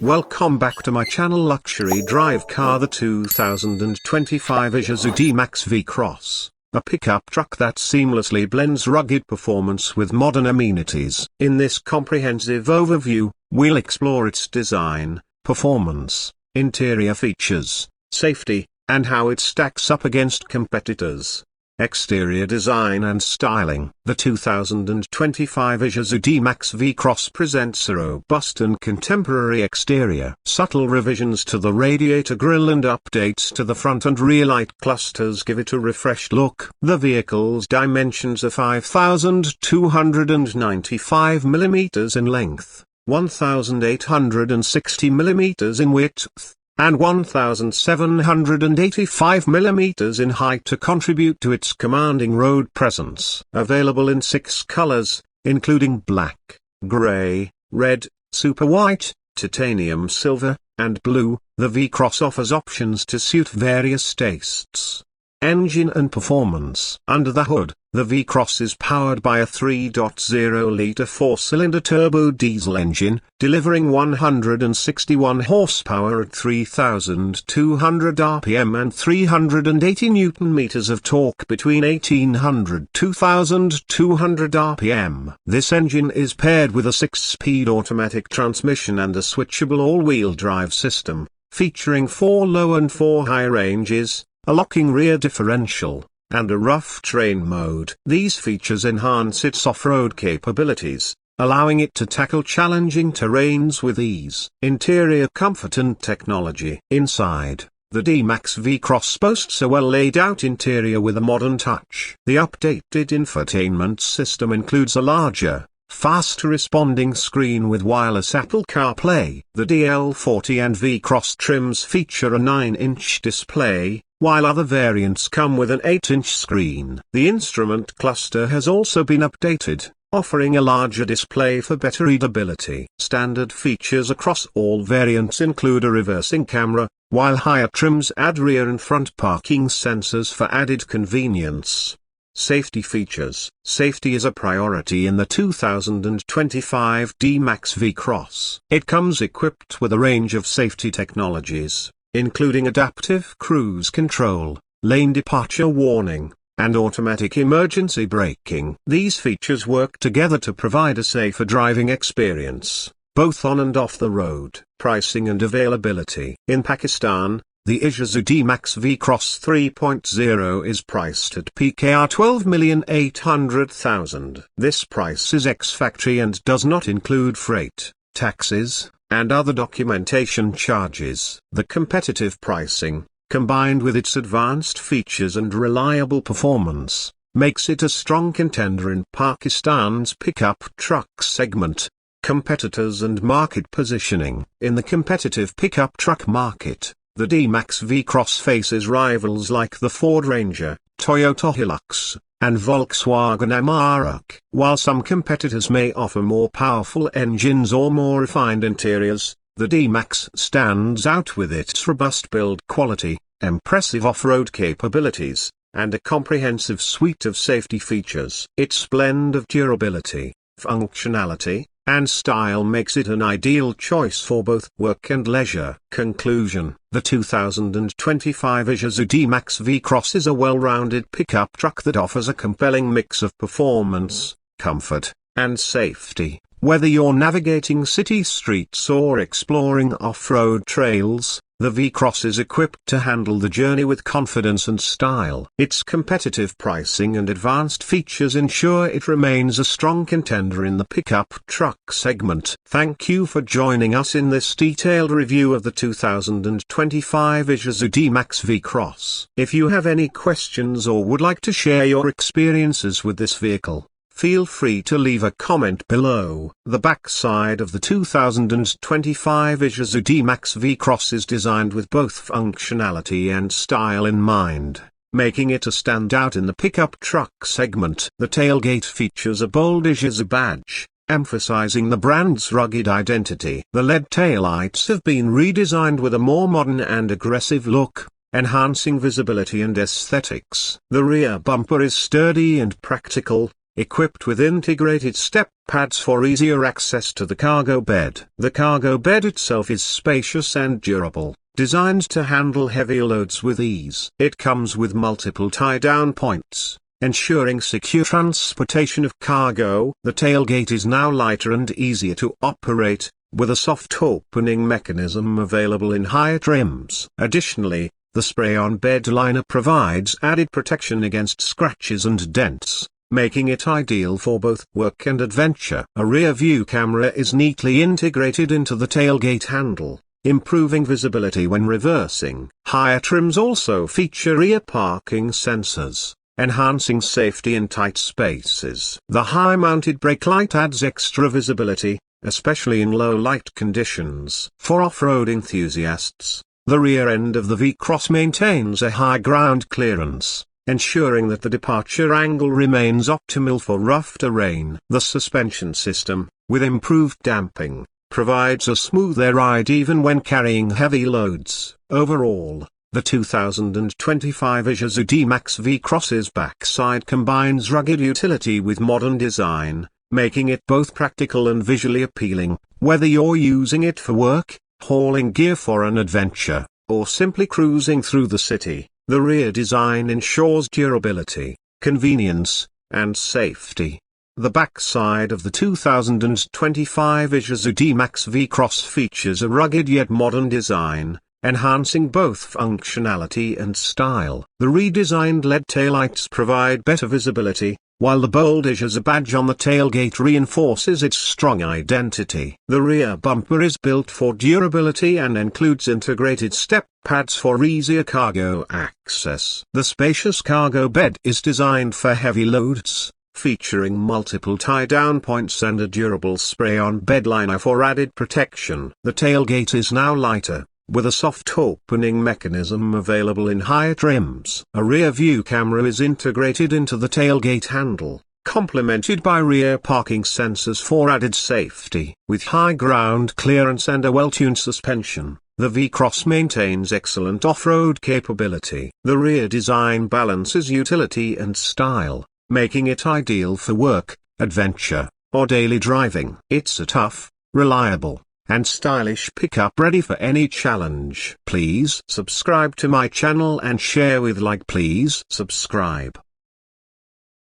Welcome back to my channel Luxury Drive Car, the 2025 Isuzu D-Max V-Cross, a pickup truck that seamlessly blends rugged performance with modern amenities. In this comprehensive overview, we'll explore its design, performance, interior features, safety, and how it stacks up against competitors. Exterior design and styling. The 2025 Isuzu D-Max V-Cross presents a robust and contemporary exterior. Subtle revisions to the radiator grille and updates to the front and rear light clusters give it a refreshed look. The vehicle's dimensions are 5,295 mm in length, 1,860 mm in width, and 1,785 mm in height to contribute to its commanding road presence. Available in 6 colors, including black, gray, red, super white, titanium silver, and blue, the V-Cross offers options to suit various tastes. Engine and performance. Under the hood, the V-Cross is powered by a 3.0-liter 4-cylinder turbo diesel engine, delivering 161 horsepower at 3,200 rpm and 380 Nm of torque between 1,800–2,200 rpm. This engine is paired with a 6-speed automatic transmission and a switchable all-wheel drive system, featuring 4 low and 4 high ranges, a locking rear differential, and a rough terrain mode. These features enhance its off-road capabilities, allowing it to tackle challenging terrains with ease. Interior comfort and technology. Inside, the D-Max V-Cross boasts a well-laid-out interior with a modern touch. The updated infotainment system includes a larger, faster-responding screen with wireless Apple CarPlay. The DL40 and V-Cross trims feature a 9-inch display, while other variants come with an 8-inch screen. The instrument cluster has also been updated, offering a larger display for better readability. Standard features across all variants include a reversing camera, while higher trims add rear and front parking sensors for added convenience. Safety features. Safety is a priority in the 2025 D-Max V-Cross. It comes equipped with a range of safety technologies, including adaptive cruise control, lane departure warning, and automatic emergency braking. These features work together to provide a safer driving experience, both on and off the road. Pricing and availability. In Pakistan, the Isuzu D-Max V-Cross 3.0 is priced at PKR 12,800,000. This price is ex-factory and does not include freight, taxes, and other documentation charges. The competitive pricing, combined with its advanced features and reliable performance, makes it a strong contender in Pakistan's pickup truck segment. Competitors and market positioning. In the competitive pickup truck market, the D-Max V-Cross faces rivals like the Ford Ranger, Toyota Hilux, and Volkswagen Amarok. While some competitors may offer more powerful engines or more refined interiors, the D-Max stands out with its robust build quality, impressive off-road capabilities, and a comprehensive suite of safety features. Its blend of durability, functionality, and style makes it an ideal choice for both work and leisure. Conclusion. The 2025 Isuzu D-Max V-Cross is a well-rounded pickup truck that offers a compelling mix of performance, comfort, and safety. Whether you're navigating city streets or exploring off-road trails, the V-Cross is equipped to handle the journey with confidence and style. Its competitive pricing and advanced features ensure it remains a strong contender in the pickup truck segment. Thank you for joining us in this detailed review of the 2025 Isuzu D-Max V-Cross. If you have any questions or would like to share your experiences with this vehicle, feel free to leave a comment below. The backside of the 2025 Isuzu D-Max V-Cross is designed with both functionality and style in mind, making it a standout in the pickup truck segment. The tailgate features a bold Isuzu badge, emphasizing the brand's rugged identity. The LED taillights have been redesigned with a more modern and aggressive look, enhancing visibility and aesthetics. The rear bumper is sturdy and practical, equipped with integrated step pads for easier access to the cargo bed. The cargo bed itself is spacious and durable, designed to handle heavy loads with ease. It comes with multiple tie-down points, ensuring secure transportation of cargo. The tailgate is now lighter and easier to operate, with a soft opening mechanism available in higher trims. Additionally, the spray-on bed liner provides added protection against scratches and dents, making it ideal for both work and adventure. A rear view camera is neatly integrated into the tailgate handle, improving visibility when reversing. Higher trims also feature rear parking sensors, enhancing safety in tight spaces. The high-mounted brake light adds extra visibility, especially in low light conditions. For off-road enthusiasts, the rear end of the V-Cross maintains a high ground clearance, ensuring that the departure angle remains optimal for rough terrain. The suspension system, with improved damping, provides a smoother ride even when carrying heavy loads. Overall, the 2025 Isuzu D-Max V-Cross's backside combines rugged utility with modern design, making it both practical and visually appealing. Whether you're using it for work, hauling gear for an adventure, or simply cruising through the city, the rear design ensures durability, convenience, and safety. The backside of the 2025 Isuzu D-Max V-Cross features a rugged yet modern design, enhancing both functionality and style. The redesigned LED taillights provide better visibility, while the bold Isuzu badge on the tailgate reinforces its strong identity. The rear bumper is built for durability and includes integrated step pads for easier cargo access. The spacious cargo bed is designed for heavy loads, featuring multiple tie-down points and a durable spray-on bed liner for added protection. The tailgate is now lighter, with a soft opening mechanism available in higher trims. A rear view camera is integrated into the tailgate handle, complemented by rear parking sensors for added safety. With high ground clearance and a well-tuned suspension, the V-Cross maintains excellent off-road capability. The rear design balances utility and style, making it ideal for work, adventure, or daily driving. It's a tough, reliable, and stylish pickup ready for any challenge. Please subscribe to my channel and share with like. Please subscribe.